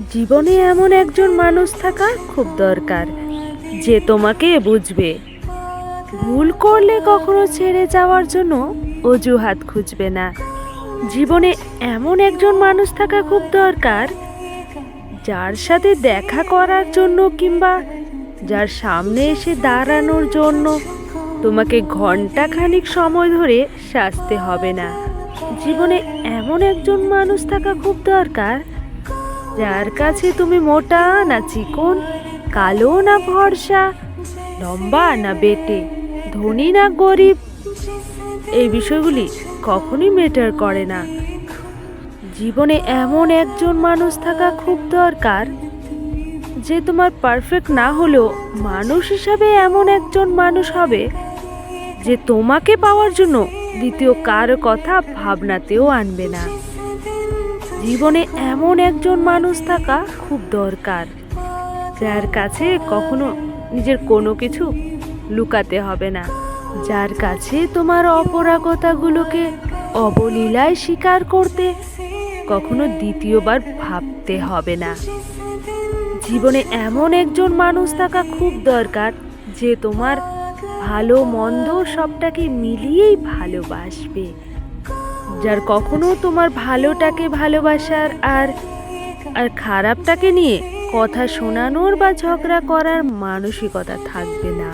জীবনে এমন একজন মানুষ থাকা খুব দরকার, যে তোমাকে বুঝবে। ভুল করলে কখনো ছেড়ে যাওয়ার জন্য অজুহাত খুঁজবে না। জীবনে এমন একজন মানুষ থাকা খুব দরকার, যার সাথে দেখা করার জন্য কিংবা যার সামনে এসে দাঁড়ানোর জন্য তোমাকে ঘন্টাখানিক সময় ধরে সাজতে হবে না। জীবনে এমন একজন মানুষ থাকা খুব দরকার, যার কাছে তুমি মোটা না চিকন, কালো না ফর্সা, লম্বা না বেটে, ধনী না গরিব, এই বিষয়গুলি কখনই ম্যাটার করে না। জীবনে এমন একজন মানুষ থাকা খুব দরকার, যে তোমার পারফেক্ট না হলেও মানুষ হিসাবে এমন একজন মানুষ হবে, যে তোমাকে পাওয়ার জন্য দ্বিতীয় কারো কথা ভাবনাতেও আনবে না। জীবনে এমন একজন মানুষ থাকা খুব দরকার, যার কাছে কখনো নিজের কোনো কিছু লুকাতে হবে না, যার কাছে তোমার অপরাগতাগুলোকে অবলীলায় স্বীকার করতে কখনো দ্বিতীয়বার ভাবতে হবে না। জীবনে এমন একজন মানুষ থাকা খুব দরকার, যে তোমার ভালো মন্দ সবটাকে মিলিয়েই ভালোবাসবে, যার কখনো তোমার ভালোটাকে ভালোবাসার আর আর খারাপটাকে নিয়ে কথা শোনানোর বা ঝগড়া করার মানসিকতা থাকবে না।